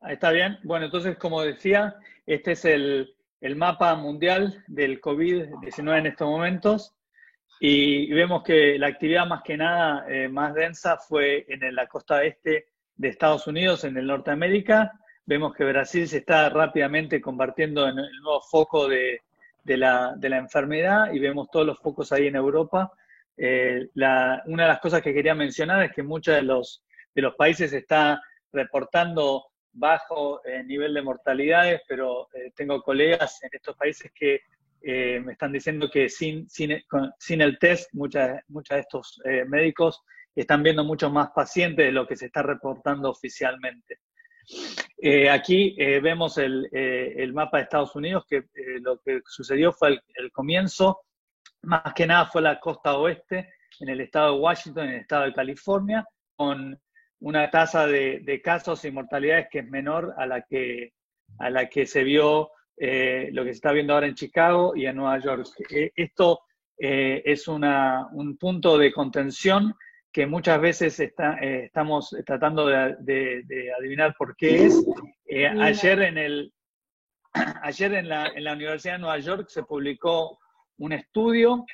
Ahí está bien. Bueno, entonces, como decía, este es el mapa mundial del COVID-19 en estos momentos y vemos que la actividad más que nada más densa fue en la costa este de Estados Unidos, en el Norteamérica. Vemos que Brasil se está rápidamente convirtiendo en el nuevo foco de la enfermedad y vemos todos los focos ahí en Europa. Una de las cosas que quería mencionar es que muchos de los países está reportando bajo nivel de mortalidades, pero tengo colegas en estos países que me están diciendo que sin el test, muchos de estos médicos están viendo muchos más pacientes de lo que se está reportando oficialmente. Aquí vemos el mapa de Estados Unidos, que lo que sucedió fue el comienzo, más que nada fue la costa oeste, en el estado de Washington, en el estado de California, con una tasa de casos y mortalidades que es menor a la que se vio, lo que se está viendo ahora en Chicago y en Nueva York. Esto es un punto de contención que muchas veces estamos tratando de adivinar por qué es. Ayer en la Universidad de Nueva York se publicó un estudio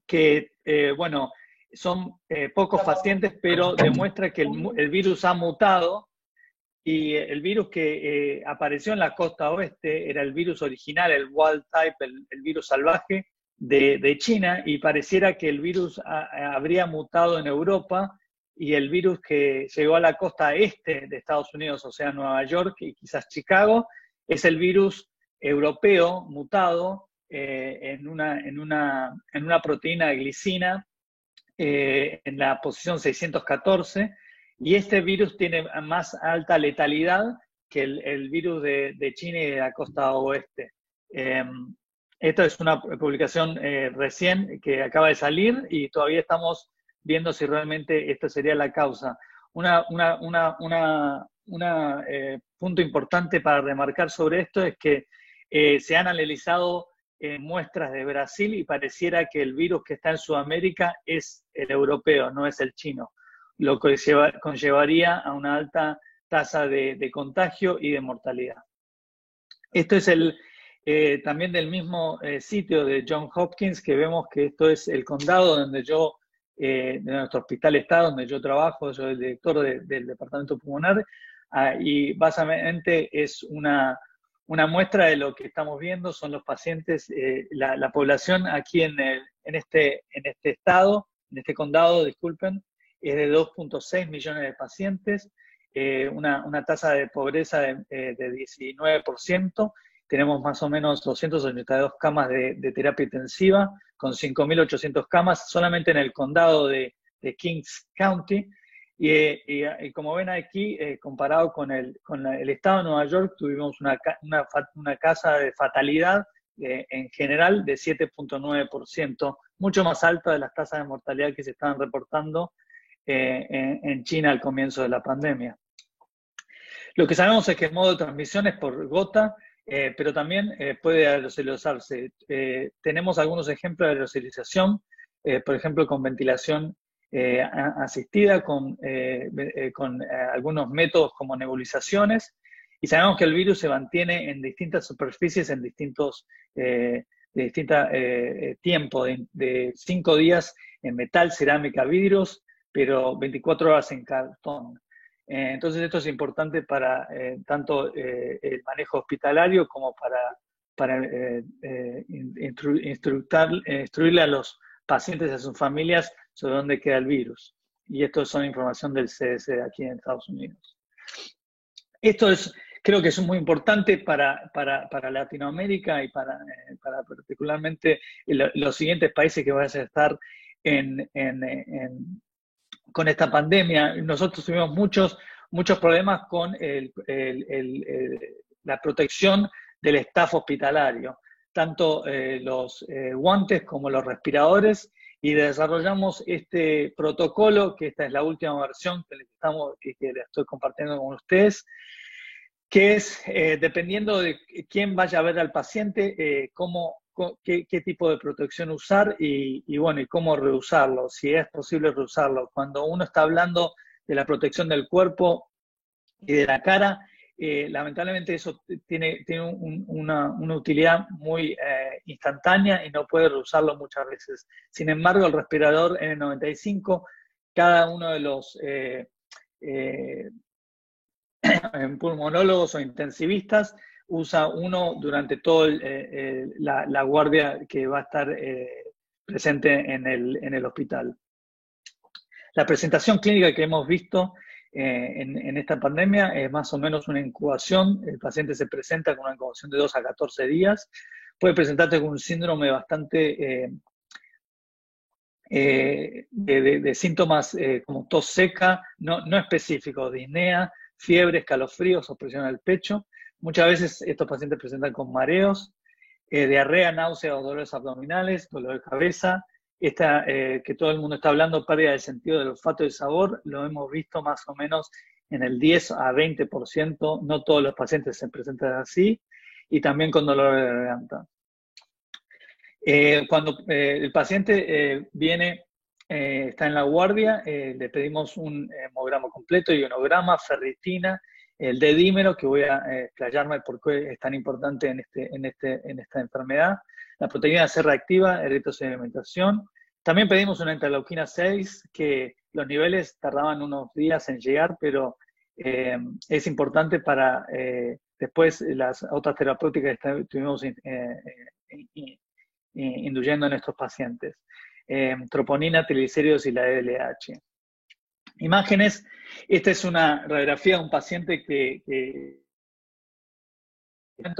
que, bueno, son pocos pacientes, pero demuestra que el virus ha mutado y el virus que apareció en la costa oeste era el virus original, el wild type, el virus salvaje de China, y pareciera que el virus habría mutado en Europa y el virus que llegó a la costa este de Estados Unidos, o sea, Nueva York y quizás Chicago, es el virus europeo mutado en una proteína de glicina en la posición 614, y este virus tiene más alta letalidad que el virus de China y de la costa oeste. Esto es una publicación recién que acaba de salir y todavía estamos viendo si realmente esta sería la causa. Punto importante para remarcar sobre esto es que se han analizado muestras de Brasil y pareciera que el virus que está en Sudamérica es el europeo, no es el chino, lo que conllevaría a una alta tasa de contagio y de mortalidad. Esto es también del mismo sitio de Johns Hopkins, que vemos que esto es el condado donde de nuestro hospital está, donde yo trabajo, soy el director del departamento pulmonar, y básicamente es una muestra de lo que estamos viendo, son los pacientes, la población aquí en este estado, en este condado, disculpen, es de 2.6 millones de pacientes, una tasa de pobreza de 19%, tenemos más o menos 282 camas de terapia intensiva, con 5.800 camas solamente en el condado de Kings County. Y como ven aquí, comparado con el estado de Nueva York, tuvimos una tasa de fatalidad en general de 7.9%, mucho más alta de las tasas de mortalidad que se estaban reportando en China al comienzo de la pandemia. Lo que sabemos es que el modo de transmisión es por gota, pero también puede aerosolizarse. Tenemos algunos ejemplos de aerosolización, por ejemplo, con ventilación asistida, con algunos métodos como nebulizaciones, y sabemos que el virus se mantiene en distintas superficies, en distintos tiempos, de 5 días en metal, cerámica, vidrios, pero 24 horas en cartón. Entonces esto es importante para tanto el manejo hospitalario como para instruirle a los pacientes y a sus familias sobre dónde queda el virus. Y esto es información del CDC de aquí en Estados Unidos. Esto creo que es muy importante para Latinoamérica y para particularmente los siguientes países que van a estar con esta pandemia. Nosotros tuvimos muchos problemas con la protección del staff hospitalario, tanto los guantes como los respiradores, y desarrollamos este protocolo, que esta es la última versión que les estoy compartiendo con ustedes, que es, dependiendo de quién vaya a ver al paciente, qué tipo de protección usar y cómo reusarlo, si es posible reusarlo. Cuando uno está hablando de la protección del cuerpo y de la cara, lamentablemente eso tiene una utilidad muy instantánea y no puede reusarlo muchas veces. Sin embargo, el respirador N95, cada uno de los pulmonólogos o intensivistas usa uno durante toda la guardia que va a estar presente en el hospital. La presentación clínica que hemos visto en esta pandemia es más o menos una incubación. El paciente se presenta con una incubación de 2 a 14 días. Puede presentarse con un síndrome bastante de síntomas como tos seca, no específicos, disnea, fiebre, escalofríos, opresión al pecho. Muchas veces estos pacientes presentan con mareos, diarrea, náusea o dolores abdominales, dolor de cabeza. Esta que todo el mundo está hablando, pérdida del sentido del olfato y sabor, lo hemos visto más o menos en el 10 a 20%, no todos los pacientes se presentan así, y también con dolor de garganta. Cuando el paciente viene, está en la guardia, le pedimos un hemograma completo, ionograma, ferritina, el D-dímero, que voy a explayarme por qué es tan importante en esta enfermedad, la proteína C reactiva, eritrosedimentación. También pedimos una interleuquina 6, que los niveles tardaban unos días en llegar, pero es importante para después las otras terapéuticas que estuvimos induyendo en estos pacientes. Troponina, triglicéridos y la LH. Imágenes. Esta es una radiografía de un paciente que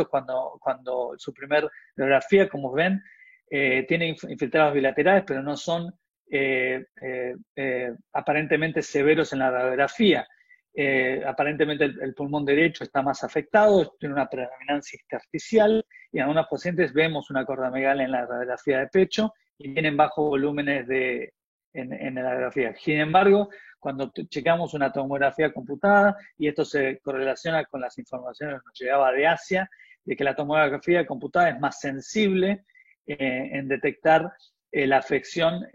cuando su primer radiografía, como ven, tiene infiltrados bilaterales, pero no son aparentemente severos en la radiografía. Aparentemente el pulmón derecho está más afectado, tiene una predominancia intersticial, y en algunos pacientes vemos una cordamegalia en la radiografía de pecho y tienen bajos volúmenes en la radiografía. Sin embargo, cuando checamos una tomografía computada, y esto se correlaciona con las informaciones que nos llegaba de Asia, de que la tomografía computada es más sensible en detectar la afección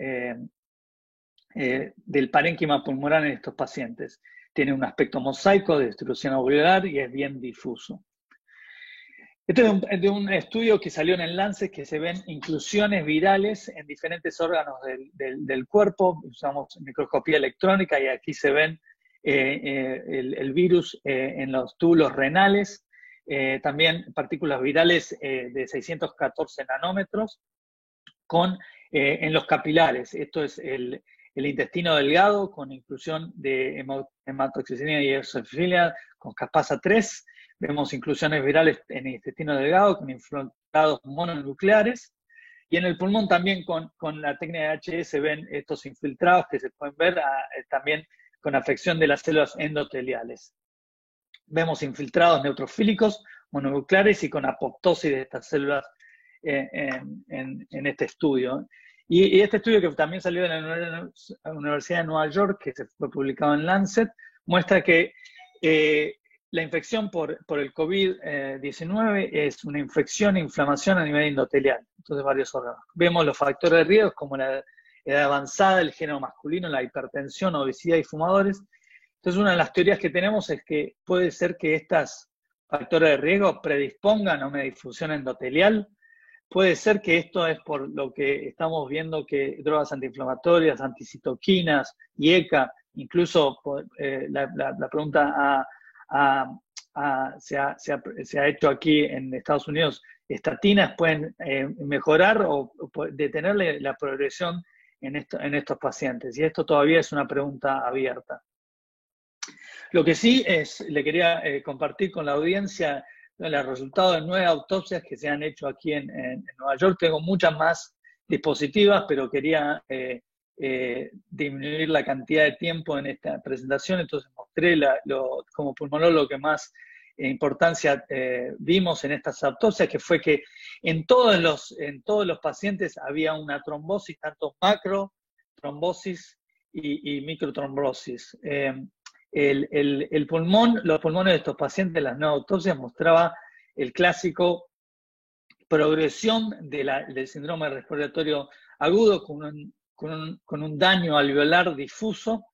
del parénquima pulmonar en estos pacientes. Tiene un aspecto mosaico de distribución alveolar y es bien difuso. Este es de un estudio que salió en el Lancet, que se ven inclusiones virales en diferentes órganos del cuerpo. Usamos microscopía electrónica y aquí se ven el virus en los túbulos renales, también partículas virales de 614 nanómetros en los capilares. Esto es el intestino delgado con inclusión de hematoxicina y eosinofilia con caspasa 3. Vemos inclusiones virales en el intestino delgado con infiltrados mononucleares. Y en el pulmón también con la técnica de HS ven estos infiltrados que se pueden ver también con afección de las células endoteliales. Vemos infiltrados neutrofílicos, mononucleares y con apoptosis de estas células en este estudio. Y este estudio, que también salió de la Universidad de Nueva York, que se fue publicado en Lancet, muestra que la infección por el COVID-19 es una infección e inflamación a nivel endotelial, entonces varios órganos. Vemos los factores de riesgo como la edad avanzada, el género masculino, la hipertensión, obesidad y fumadores. Entonces una de las teorías que tenemos es que puede ser que estos factores de riesgo predispongan a una difusión endotelial. Puede ser que esto es por lo que estamos viendo que drogas antiinflamatorias, anticitoquinas, IECA, incluso la pregunta se ha hecho aquí en Estados Unidos, estatinas pueden mejorar o detener la progresión en estos pacientes. Y esto todavía es una pregunta abierta. Lo que sí le quería compartir con la audiencia los resultados de 9 autopsias que se han hecho aquí en Nueva York. Tengo muchas más dispositivas, pero quería disminuir la cantidad de tiempo en esta presentación, entonces mostré como pulmonólogo lo que más importancia vimos en estas autopsias, que fue que en todos los pacientes había una trombosis, tanto macro, trombosis y microtrombosis. Los pulmones de estos pacientes, las 9 autopsias, mostraba el clásico progresión del síndrome respiratorio agudo con un daño alveolar difuso,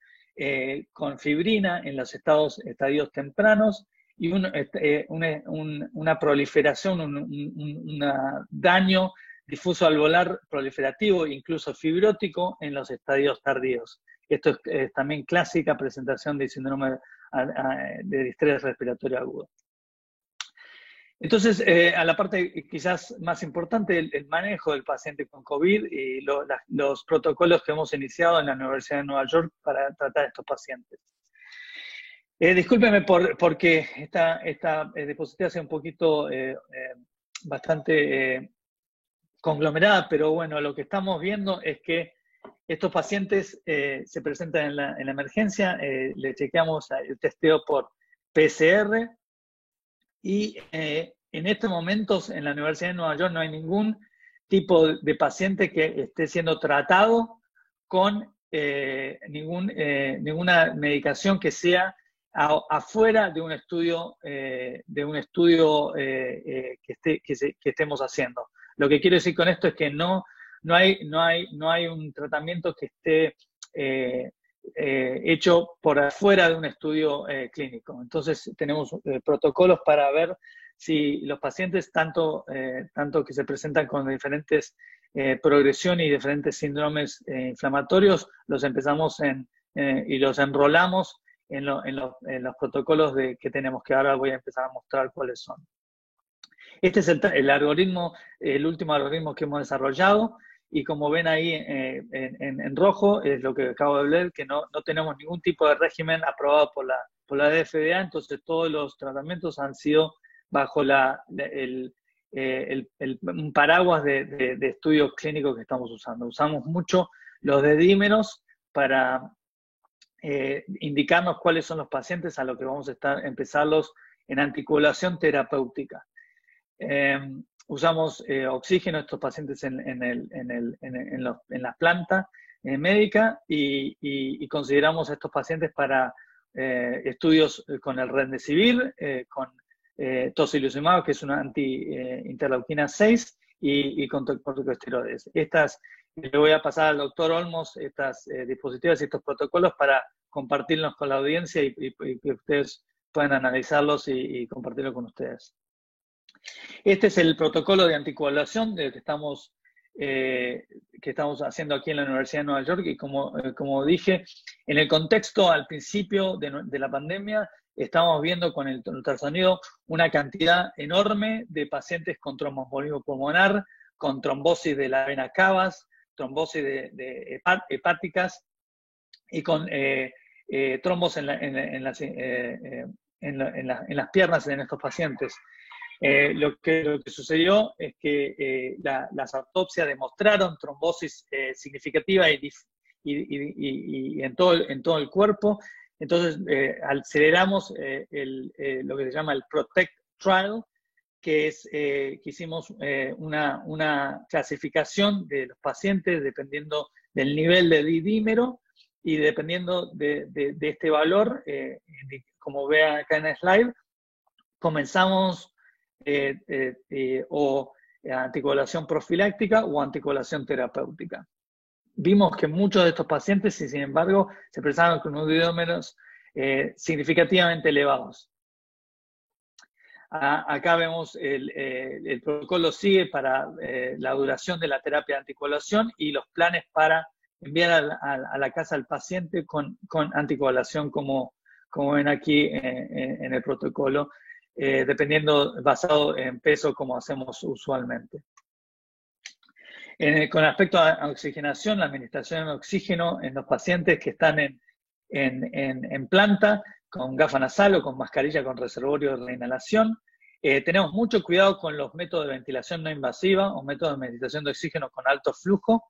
con fibrina en los estadios tempranos, y una proliferación, un daño difuso alveolar proliferativo, incluso fibrótico, en los estadios tardíos. Esto es también clásica presentación de síndrome de distrés respiratorio agudo. Entonces, a la parte quizás más importante, el manejo del paciente con COVID y los protocolos que hemos iniciado en la Universidad de Nueva York para tratar a estos pacientes. Discúlpeme porque esta diapositiva es un poquito bastante conglomerada, pero bueno, lo que estamos viendo es que estos pacientes se presentan en la emergencia, le chequeamos el testeo por PCR y en estos momentos en la Universidad de Nueva York no hay ningún tipo de paciente que esté siendo tratado con ninguna medicación que sea afuera de un estudio, que estemos haciendo. Lo que quiero decir con esto es que no hay un tratamiento que esté hecho por afuera de un estudio clínico. Entonces tenemos protocolos para ver si los pacientes, tanto que se presentan con diferentes progresiones y diferentes síndromes inflamatorios, los empezamos y los enrolamos en los protocolos que tenemos, que ahora voy a empezar a mostrar cuáles son. Este es el algoritmo, el último algoritmo que hemos desarrollado, y como ven ahí en rojo, es lo que acabo de leer, que no tenemos ningún tipo de régimen aprobado por la FDA, entonces todos los tratamientos han sido bajo un paraguas de estudios clínicos que estamos usando. Usamos mucho los dedímeros para indicarnos cuáles son los pacientes a los que vamos a empezarlos en anticoagulación terapéutica. Usamos oxígeno estos pacientes en la planta médica y consideramos a estos pacientes para estudios con el Remdesivir, con tocilizumab, que es una anti-interleuquina 6, y con corticosteroides. Le voy a pasar al doctor Olmos estas dispositivos y estos protocolos para compartirlos con la audiencia y que ustedes puedan analizarlos y compartirlo con ustedes. Este es el protocolo de anticoagulación que estamos haciendo aquí en la Universidad de Nueva York, y como dije, en el contexto al principio de la pandemia, estamos viendo con el ultrasonido una cantidad enorme de pacientes con tromboembolismo pulmonar, con trombosis de la vena cavas, trombosis hepáticas y con trombos en las piernas en estos pacientes. Lo que sucedió es que las autopsias demostraron trombosis significativa y en todo el cuerpo. Entonces aceleramos lo que se llama el PROTECT Trial, que es que hicimos una clasificación de los pacientes dependiendo del nivel de dímero, y dependiendo de este valor, como vean acá en el slide, comenzamos o anticoagulación profiláctica o anticoagulación terapéutica. Vimos que muchos de estos pacientes, sin embargo, se presentaban con unos dímeros significativamente elevados. Acá vemos el protocolo sigue para la duración de la terapia de anticoagulación y los planes para enviar a la casa al paciente con anticoagulación, como ven aquí en el protocolo, basado en peso, como hacemos usualmente. Con respecto a oxigenación, la administración de oxígeno en los pacientes que están en planta, con gafa nasal o con mascarilla con reservorio de inhalación. Tenemos mucho cuidado con los métodos de ventilación no invasiva o métodos de administración de oxígeno con alto flujo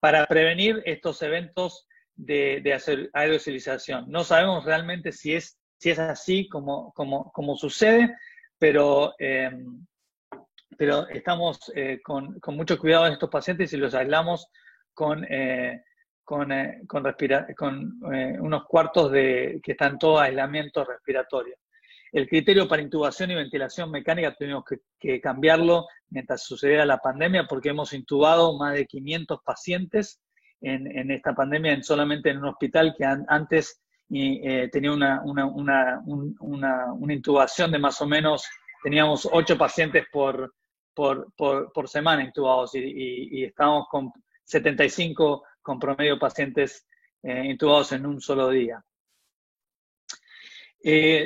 para prevenir estos eventos de aerosolización. No sabemos realmente si es así como sucede, pero estamos con mucho cuidado en estos pacientes y los aislamos con unos cuartos que están todos aislamiento respiratorio. El criterio para intubación y ventilación mecánica tuvimos que cambiarlo mientras sucedía la pandemia, porque hemos intubado más de 500 pacientes en esta pandemia solamente en un hospital que antes y tenía una intubación de más o menos, teníamos 8 pacientes por semana intubados y estábamos con 75 con promedio pacientes intubados en un solo día.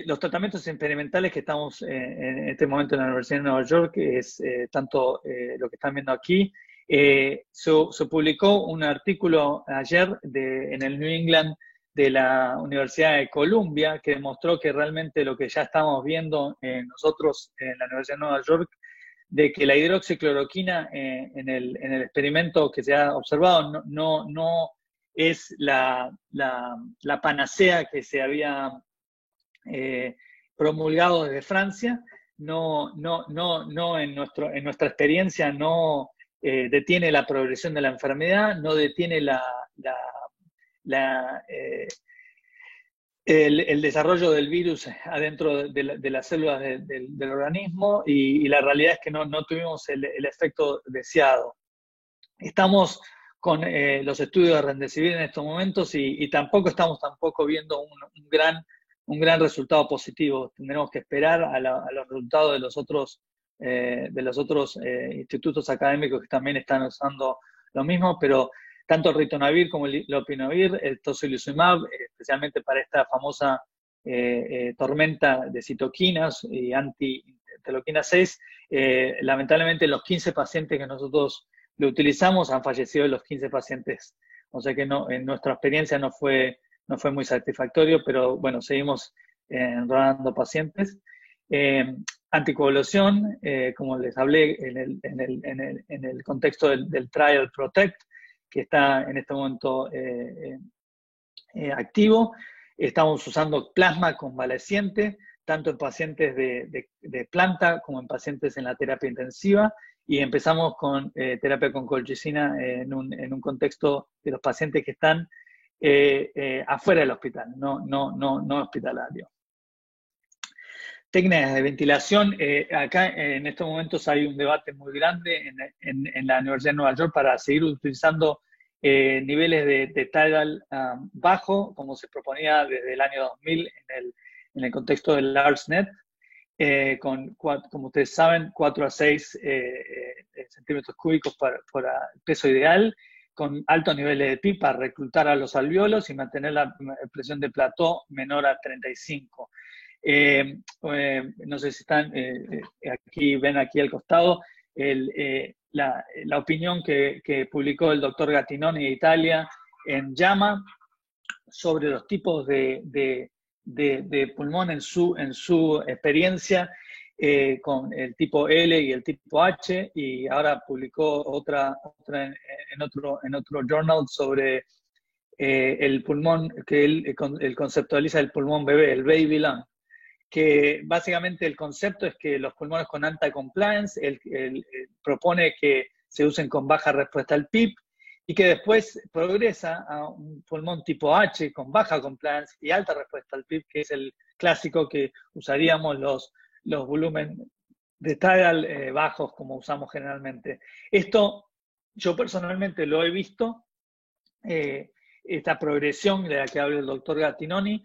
Los tratamientos experimentales que estamos en este momento en la Universidad de Nueva York es tanto lo que están viendo aquí. Se publicó un artículo ayer en el New England de la Universidad de Columbia que demostró que realmente lo que ya estamos viendo nosotros en la Universidad de Nueva York, de que la hidroxicloroquina en el experimento que se ha observado no es la panacea que se había promulgado desde Francia. No en nuestra experiencia no detiene la progresión de la enfermedad, no detiene el desarrollo del virus adentro de las células del organismo y la realidad es que no tuvimos el efecto deseado. Estamos con los estudios de Remdesivir en estos momentos y tampoco estamos viendo un gran resultado positivo. Tendremos que esperar a los resultados de los otros institutos académicos que también están usando lo mismo, pero tanto el ritonavir como el lopinavir, el tocilizumab, especialmente para esta famosa tormenta de citoquinas y anti-interleuquina 6, lamentablemente los 15 pacientes que nosotros lo utilizamos han fallecido los 15 pacientes. O sea que en nuestra experiencia no fue muy satisfactorio, pero bueno, seguimos enrolando pacientes. Anticoagulación, como les hablé en el contexto del Trial Protect, que está en este momento activo. Estamos usando plasma convaleciente, tanto en pacientes de planta como en pacientes en la terapia intensiva, y empezamos con terapia con colchicina en un contexto de los pacientes que están afuera del hospital, no hospitalario. Técnicas de ventilación. Acá en estos momentos hay un debate muy grande en la Universidad de Nueva York para seguir utilizando niveles de tidal bajo, como se proponía desde el año 2000 en el contexto del ARSNet, como ustedes saben, 4 a 6 centímetros cúbicos por peso ideal, con altos niveles de PIB para reclutar a los alvéolos y mantener la presión de plató menor a 35. No sé si están ven aquí al costado la opinión que publicó el doctor Gattinoni de Italia en JAMA sobre los tipos de pulmón en su experiencia con el tipo L y el tipo H, y ahora publicó otra en otro journal sobre el pulmón, que él conceptualiza el pulmón bebé, el baby lung, que básicamente el concepto es que los pulmones con alta compliance, él propone que se usen con baja respuesta al PIB y que después progresa a un pulmón tipo H con baja compliance y alta respuesta al PIB, que es el clásico que usaríamos los volúmenes de tidal bajos como usamos generalmente. Esto yo personalmente lo he visto, esta progresión de la que habla el doctor Gattinoni,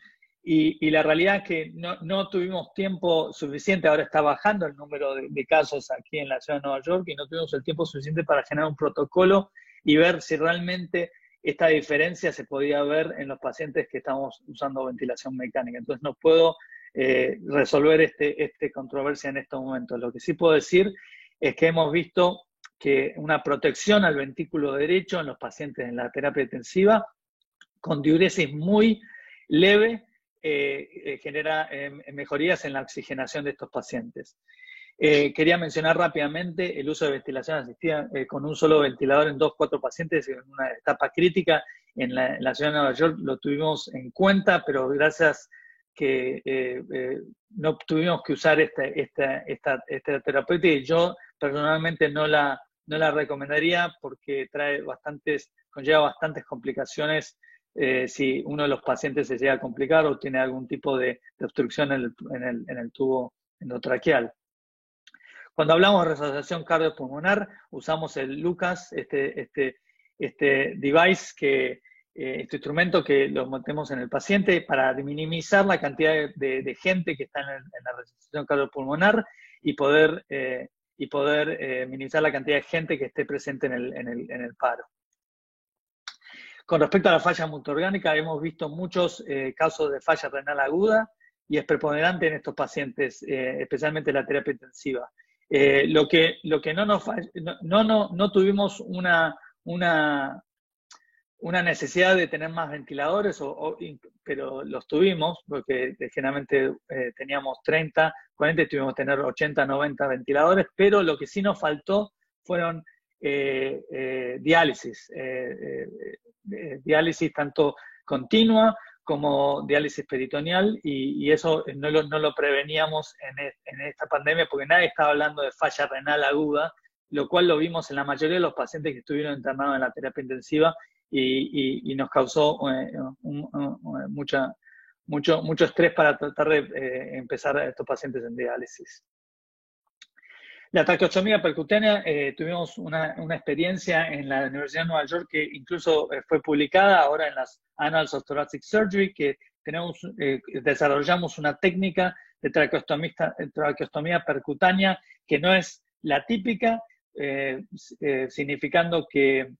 y la realidad es que no tuvimos tiempo suficiente. Ahora está bajando el número de casos aquí en la ciudad de Nueva York y no tuvimos el tiempo suficiente para generar un protocolo y ver si realmente esta diferencia se podía ver en los pacientes que estamos usando ventilación mecánica. Entonces no puedo resolver esta controversia en estos momentos. Lo que sí puedo decir es que hemos visto que una protección al ventículo derecho en los pacientes en la terapia intensiva con diuresis muy leve genera mejorías en la oxigenación de estos pacientes. Quería mencionar rápidamente el uso de ventilación asistida con un solo ventilador en 2-4 pacientes en una etapa crítica en la ciudad de Nueva York. Lo tuvimos en cuenta, pero gracias que no tuvimos que usar esta terapéutica, y yo personalmente no la recomendaría porque conlleva bastantes complicaciones si uno de los pacientes se llega a complicar o tiene algún tipo de obstrucción en el tubo endotraqueal. Cuando hablamos de resucitación cardiopulmonar, usamos el LUCAS, este device que este instrumento que lo metemos en el paciente para minimizar la cantidad de gente que está en la resucitación cardiopulmonar y poder minimizar la cantidad de gente que esté presente en el paro. Con respecto a la falla multiorgánica, hemos visto muchos casos de falla renal aguda y es preponderante en estos pacientes, especialmente en la terapia intensiva. Lo que no tuvimos una necesidad de tener más ventiladores, pero los tuvimos, porque generalmente teníamos 30, 40, y tuvimos que tener 80, 90 ventiladores, pero lo que sí nos faltó fueron diálisis, diálisis tanto continua como diálisis peritoneal, y eso no lo preveníamos en esta pandemia, porque nadie estaba hablando de falla renal aguda, lo cual lo vimos en la mayoría de los pacientes que estuvieron internados en la terapia intensiva, y nos causó mucho estrés para tratar de empezar a estos pacientes en diálisis. La traqueostomía percutánea, tuvimos una experiencia en la Universidad de Nueva York que incluso fue publicada ahora en las Annals of Thoracic Surgery, que desarrollamos una técnica de traqueostomía percutánea que no es la típica, significando que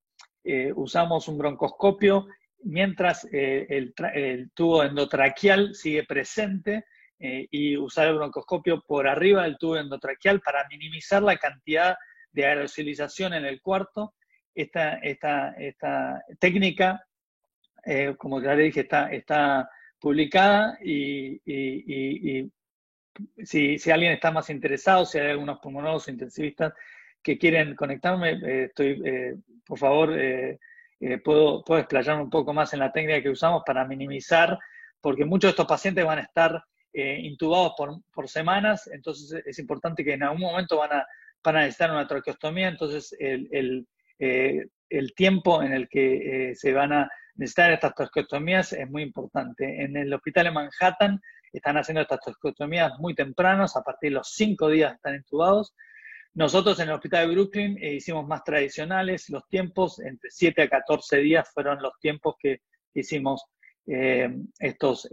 usamos un broncoscopio mientras el tubo endotraqueal sigue presente, y usar el broncoscopio por arriba del tubo endotraqueal para minimizar la cantidad de aerosolización en el cuarto. Esta técnica, como ya le dije, está publicada, y si alguien está más interesado, si hay algunos pulmonólogos intensivistas que quieren conectarme, por favor, puedo explayarme un poco más en la técnica que usamos para minimizar, porque muchos de estos pacientes van a estar intubados por semanas, entonces es importante que en algún momento van a necesitar una traqueostomía, entonces el tiempo en el que se van a necesitar estas traqueostomías es muy importante. En el hospital de Manhattan están haciendo estas traqueostomías muy tempranos, a partir de los 5 días están intubados. Nosotros en el hospital de Brooklyn hicimos más tradicionales, los tiempos entre 7 a 14 días fueron los tiempos que hicimos estos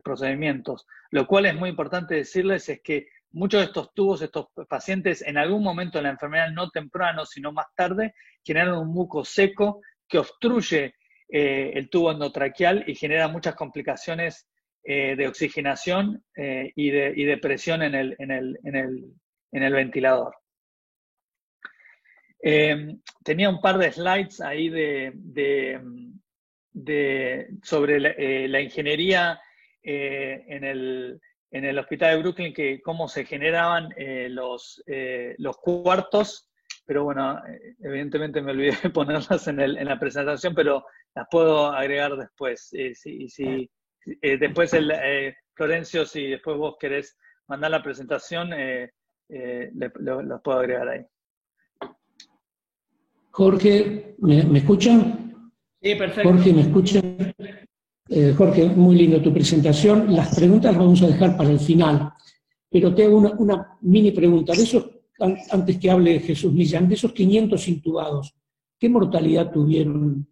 procedimientos. Lo cual es muy importante decirles es que muchos de estos tubos, estos pacientes, en algún momento de la enfermedad, no temprano, sino más tarde, generan un muco seco que obstruye el tubo endotraqueal y genera muchas complicaciones de oxigenación y de presión en el ventilador. Tenía un par de slides ahí sobre la ingeniería en el hospital de Brooklyn, cómo se generaban los cuartos, pero bueno, evidentemente me olvidé de ponerlas en la presentación, pero las puedo agregar después. Después, Florencio, si después vos querés mandar la presentación, los puedo agregar ahí. Jorge, ¿me escuchan? Sí, perfecto. Jorge, ¿me escuchan? Jorge, muy lindo tu presentación. Las preguntas las vamos a dejar para el final, pero te hago una mini pregunta. De esos, antes que hable Jesús Millán, de esos 500 intubados, ¿qué mortalidad tuvieron?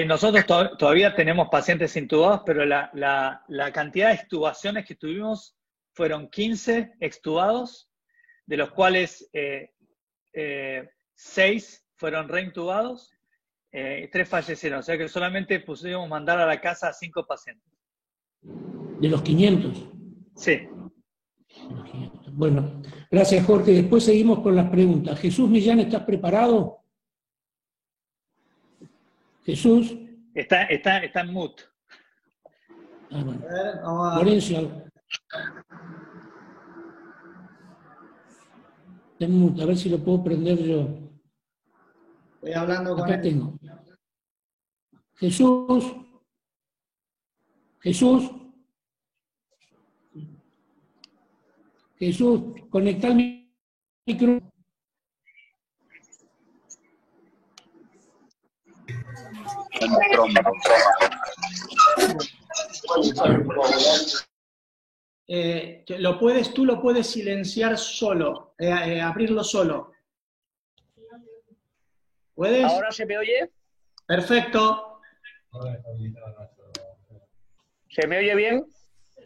Nosotros todavía tenemos pacientes intubados, pero la cantidad de extubaciones que tuvimos fueron 15 extubados, de los cuales 6 fueron reintubados, 3 fallecieron, o sea que solamente pudimos mandar a la casa a 5 pacientes. ¿De los 500? Sí. De los 500. Bueno, gracias Jorge. Después seguimos con las preguntas. Jesús Millán, ¿estás preparado? Jesús. Está en mute. Ah, bueno. A ver, vamos a... Florencio. Está en mute, a ver si lo puedo prender yo. Voy hablando con Acá él. tengo. Jesús. Jesús. Jesús, conecta el micrófono. Tú lo puedes silenciar solo, abrirlo solo. ¿Puedes? ¿Ahora se me oye? Perfecto. ¿Se me oye bien?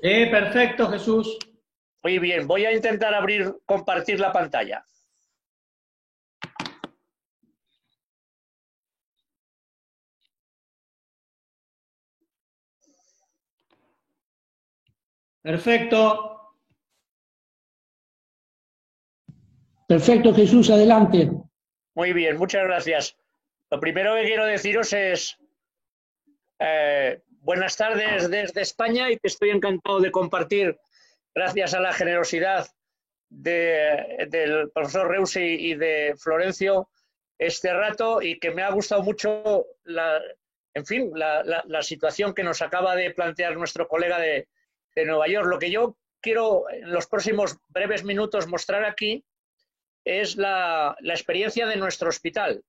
Perfecto, Jesús. Muy bien, voy a intentar compartir la pantalla. Perfecto. Perfecto, Jesús, adelante. Muy bien, muchas gracias. Lo primero que quiero deciros es buenas tardes desde España y que estoy encantado de compartir, gracias a la generosidad del profesor Reusi y de Florencio, este rato, y que me ha gustado mucho la situación que nos acaba de plantear nuestro colega de Nueva York. Lo que yo quiero en los próximos breves minutos mostrar aquí es la experiencia de nuestro hospital.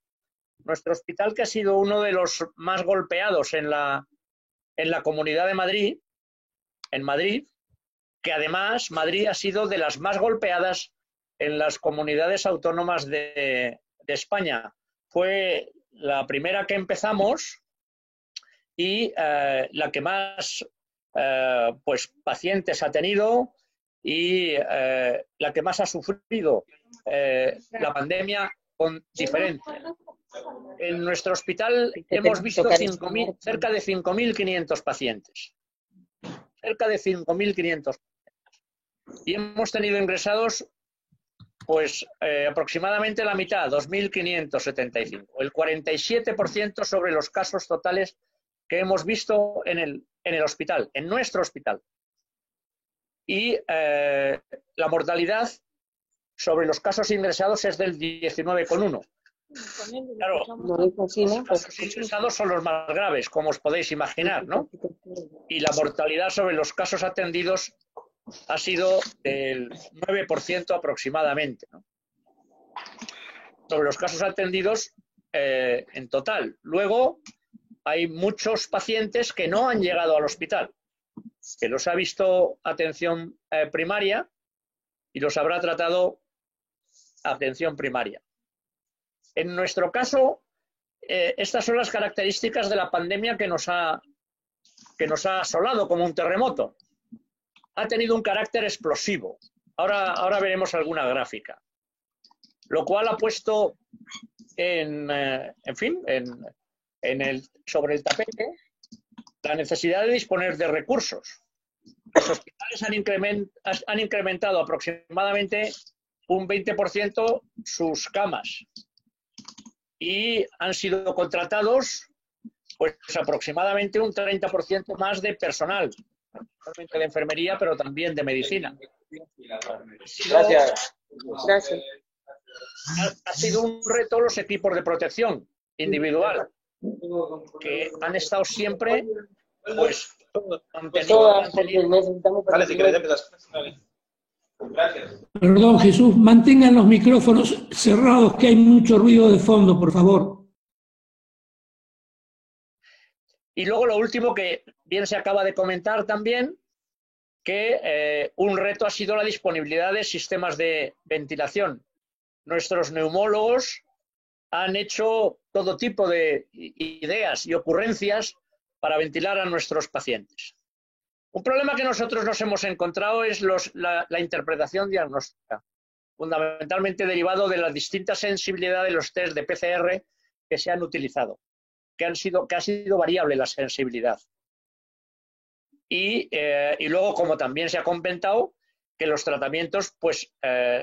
Nuestro hospital, que ha sido uno de los más golpeados en la Comunidad de Madrid, en Madrid, que además Madrid ha sido de las más golpeadas en las comunidades autónomas de España. Fue la primera que empezamos y la que más pacientes ha tenido y la que más ha sufrido la pandemia con diferencia. En nuestro hospital hemos visto cerca de 5.500 pacientes. Cerca de 5.500. Y hemos tenido ingresados aproximadamente la mitad, 2.575. El 47% sobre los casos totales que hemos visto en el hospital, en nuestro hospital. Y la mortalidad sobre los casos ingresados es del 19,1. Claro, los casos ingresados son los más graves, como os podéis imaginar, ¿no? Y la mortalidad sobre los casos atendidos ha sido del 9% aproximadamente, ¿no? Sobre los casos atendidos en total. Luego hay muchos pacientes que no han llegado al hospital, que los ha visto atención primaria y los habrá tratado atención primaria. En nuestro caso, estas son las características de la pandemia que nos ha asolado como un terremoto. Ha tenido un carácter explosivo. Ahora veremos alguna gráfica. Lo cual ha puesto sobre el tapete la necesidad de disponer de recursos. Los hospitales han incrementado aproximadamente un 20% sus camas y han sido contratados aproximadamente un 30% más de personal, normalmente de enfermería, pero también de medicina. Gracias. Gracias. Ha sido un reto los equipos de protección individual, que han estado siempre, manteniendo. Vale, si queréis empezar. Gracias. Perdón, Jesús, mantengan los micrófonos cerrados, que hay mucho ruido de fondo, por favor. Y luego lo último que bien se acaba de comentar también, que un reto ha sido la disponibilidad de sistemas de ventilación. Nuestros neumólogos han hecho todo tipo de ideas y ocurrencias para ventilar a nuestros pacientes. Un problema que nosotros nos hemos encontrado es la interpretación diagnóstica, fundamentalmente derivado de la distinta sensibilidad de los test de PCR que se han utilizado, que ha sido variable la sensibilidad. Y luego, como también se ha comentado, que los tratamientos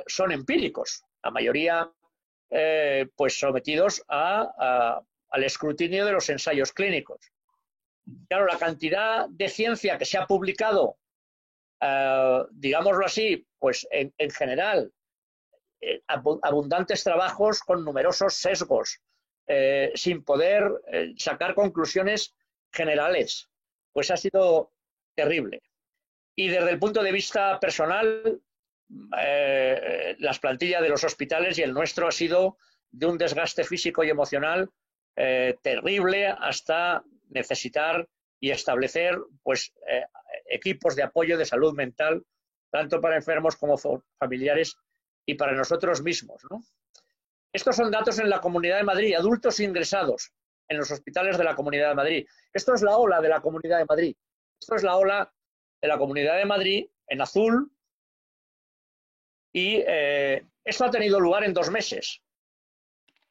son empíricos, la mayoría sometidos al escrutinio de los ensayos clínicos. Claro, la cantidad de ciencia que se ha publicado, digámoslo así, en general, abundantes trabajos con numerosos sesgos, sin poder sacar conclusiones generales, ha sido terrible. Y desde el punto de vista personal, las plantillas de los hospitales y el nuestro ha sido de un desgaste físico y emocional terrible, hasta necesitar y establecer equipos de apoyo de salud mental, tanto para enfermos como familiares y para nosotros mismos, ¿no? Estos son datos en la Comunidad de Madrid, adultos ingresados. en los hospitales de la Comunidad de Madrid. Esto es la ola de la Comunidad de Madrid. Esto es la ola de la Comunidad de Madrid en azul y esto ha tenido lugar en 2 meses,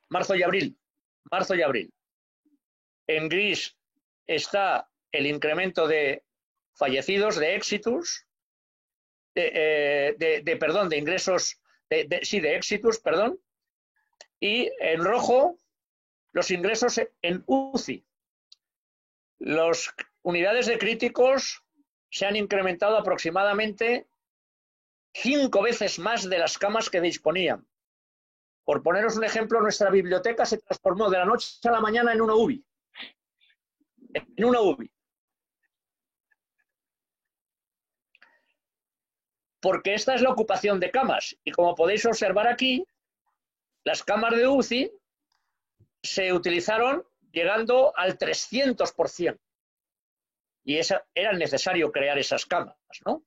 marzo y abril. Marzo y abril. En gris está el incremento de fallecidos, de éxitos, de ingresos, de éxitos, perdón, y en rojo los ingresos en UCI. Las unidades de críticos se han incrementado aproximadamente 5 veces más de las camas que disponían. Por poneros un ejemplo, nuestra biblioteca se transformó de la noche a la mañana en una UBI. En una UBI. Porque esta es la ocupación de camas. Y como podéis observar aquí, las camas de UCI se utilizaron llegando al 300%. Y era necesario crear esas camas, ¿no?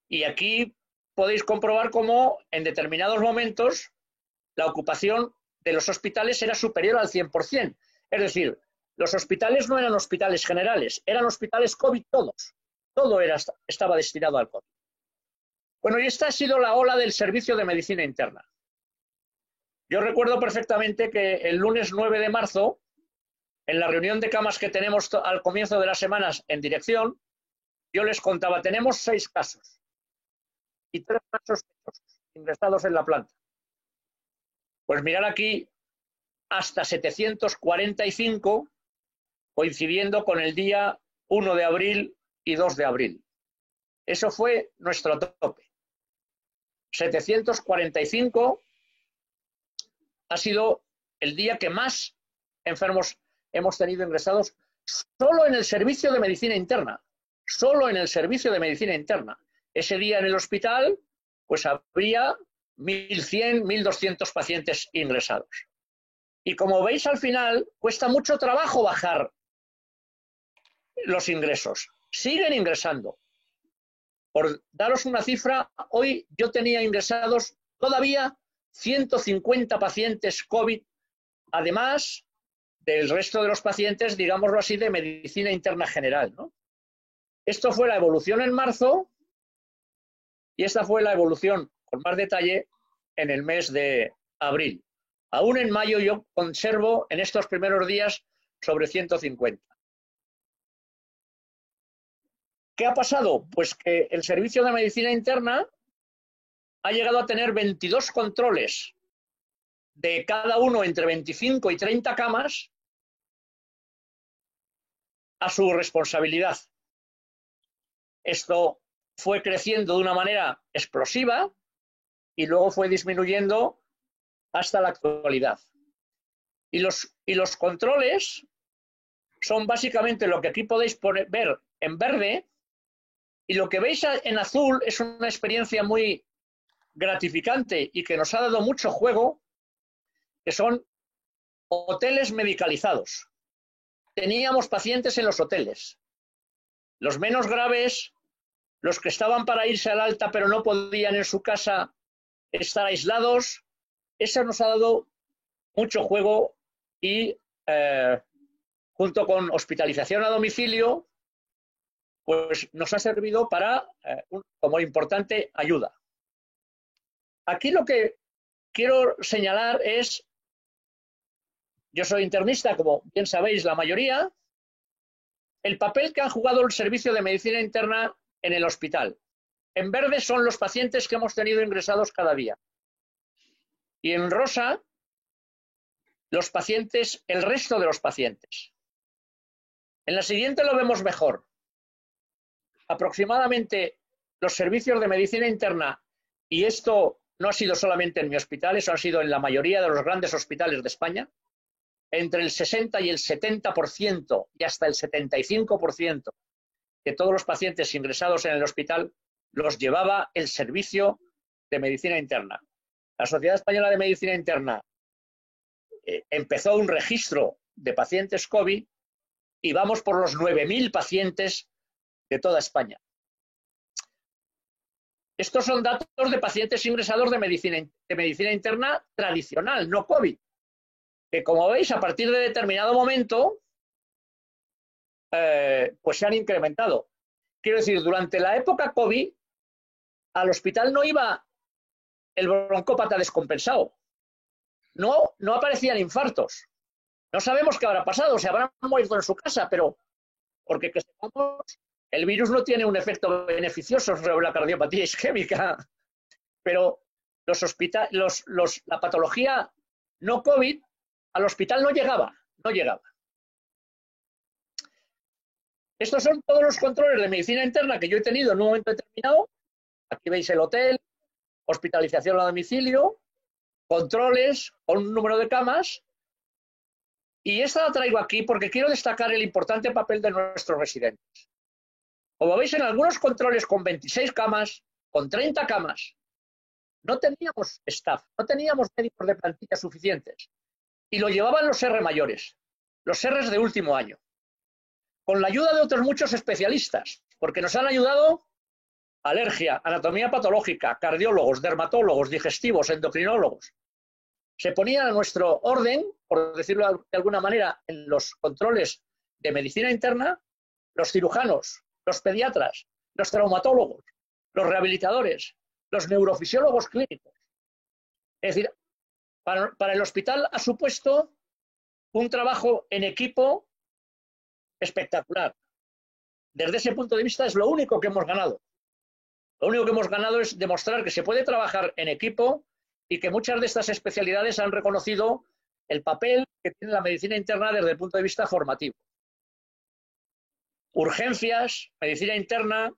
Y aquí podéis comprobar cómo en determinados momentos la ocupación de los hospitales era superior al 100%. Es decir, los hospitales no eran hospitales generales, eran hospitales COVID todos. Todo estaba destinado al COVID. Bueno, y esta ha sido la ola del servicio de medicina interna. Yo recuerdo perfectamente que el lunes 9 de marzo, en la reunión de camas que tenemos al comienzo de las semanas en dirección, yo les contaba, tenemos 6 casos y 3 casos ingresados en la planta. Pues mirar aquí, hasta 745, coincidiendo con el día 1 de abril y 2 de abril. Eso fue nuestro tope. 745 ha sido el día que más enfermos hemos tenido ingresados solo en el servicio de medicina interna. Solo en el servicio de medicina interna. Ese día en el hospital, pues habría 1.100, 1.200 pacientes ingresados. Y como veis al final, cuesta mucho trabajo bajar los ingresos. Siguen ingresando. Por daros una cifra, hoy yo tenía ingresados todavía 150 pacientes COVID, además del resto de los pacientes, digámoslo así, de medicina interna general, ¿no? Esto fue la evolución en marzo y esta fue la evolución con más detalle en el mes de abril. Aún en mayo yo conservo en estos primeros días sobre 150. ¿Qué ha pasado? Pues que el servicio de medicina interna ha llegado a tener 22 controles de cada uno entre 25 y 30 camas a su responsabilidad. Esto fue creciendo de una manera explosiva y luego fue disminuyendo hasta la actualidad. Y los controles son básicamente lo que aquí podéis ver en verde, y lo que veis en azul es una experiencia muy gratificante y que nos ha dado mucho juego, que son hoteles medicalizados. Teníamos pacientes en los hoteles. Los menos graves, los que estaban para irse al alta pero no podían en su casa estar aislados, eso nos ha dado mucho juego y junto con hospitalización a domicilio, pues nos ha servido para como importante ayuda. Aquí lo que quiero señalar es, yo soy internista, como bien sabéis la mayoría, el papel que ha jugado el servicio de medicina interna en el hospital. En verde son los pacientes que hemos tenido ingresados cada día. Y en rosa, los pacientes, el resto de los pacientes. En la siguiente lo vemos mejor. Aproximadamente los servicios de medicina interna, y esto no ha sido solamente en mi hospital, eso ha sido en la mayoría de los grandes hospitales de España, entre el 60 y el 70% y hasta el 75% de todos los pacientes ingresados en el hospital los llevaba el servicio de medicina interna. La Sociedad Española de Medicina Interna empezó un registro de pacientes COVID y vamos por los 9.000 pacientes de toda España. Estos son datos de pacientes ingresados de medicina interna tradicional, no COVID. que, como veis, a partir de determinado momento, pues se han incrementado. Quiero decir, durante la época COVID, al hospital no iba el broncópata descompensado. No aparecían infartos. No sabemos qué habrá pasado, se habrán muerto en su casa, pero porque que sepamos, el virus no tiene un efecto beneficioso sobre la cardiopatía isquémica, pero la patología no COVID al hospital no llegaba. Estos son todos los controles de medicina interna que yo he tenido en un momento determinado. Aquí veis el hotel, hospitalización a domicilio, controles con un número de camas. Y esta la traigo aquí porque quiero destacar el importante papel de nuestros residentes. Como veis, en algunos controles con 26 camas, con 30 camas, no teníamos staff, no teníamos médicos de plantilla suficientes. Y lo llevaban los R mayores, los Rs de último año. Con la ayuda de otros muchos especialistas, porque nos han ayudado alergia, anatomía patológica, cardiólogos, dermatólogos, digestivos, endocrinólogos. Se ponían a nuestro orden, por decirlo de alguna manera, en los controles de medicina interna, los cirujanos, los pediatras, los traumatólogos, los rehabilitadores, los neurofisiólogos clínicos. Es decir, para el hospital ha supuesto un trabajo en equipo espectacular. Desde ese punto de vista es lo único que hemos ganado. Lo único que hemos ganado es demostrar que se puede trabajar en equipo y que muchas de estas especialidades han reconocido el papel que tiene la medicina interna desde el punto de vista formativo. Urgencias, medicina interna,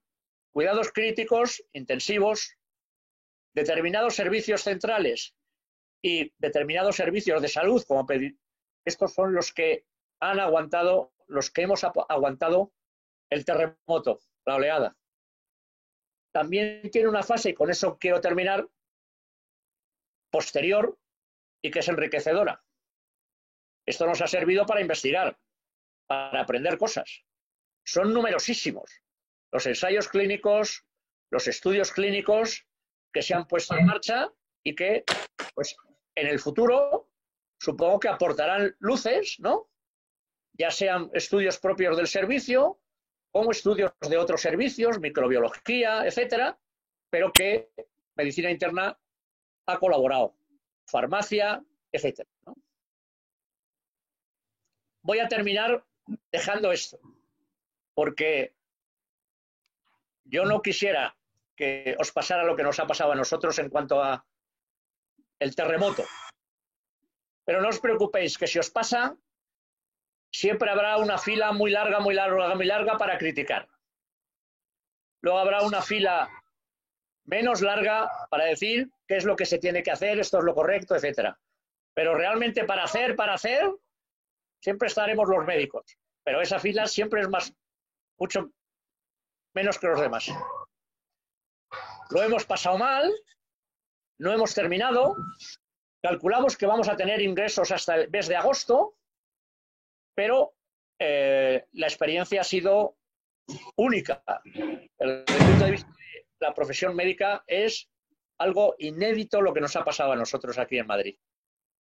cuidados críticos, intensivos, determinados servicios centrales y determinados servicios de salud, como estos son los que han aguantado, los que hemos aguantado el terremoto, la oleada. También tiene una fase, y con eso quiero terminar, posterior y que es enriquecedora. Esto nos ha servido para investigar, para aprender cosas. Son numerosísimos los ensayos clínicos, los estudios clínicos que se han puesto en marcha y que, pues, en el futuro supongo que aportarán luces, ¿no? Ya sean estudios propios del servicio, como estudios de otros servicios, microbiología, etcétera, pero que medicina interna ha colaborado, farmacia, etcétera, ¿no? Voy a terminar dejando esto, porque yo no quisiera que os pasara lo que nos ha pasado a nosotros en cuanto a el terremoto. Pero no os preocupéis, que si os pasa, siempre habrá una fila muy larga, muy larga, muy larga para criticar. Luego habrá una fila menos larga para decir qué es lo que se tiene que hacer, esto es lo correcto, etcétera. Pero realmente para hacer, siempre estaremos los médicos. Pero esa fila siempre es mucho menos que los demás. Lo hemos pasado mal, no hemos terminado, calculamos que vamos a tener ingresos hasta el mes de agosto, pero la experiencia ha sido única. Desde el punto de vista de la profesión médica es algo inédito lo que nos ha pasado a nosotros aquí en Madrid.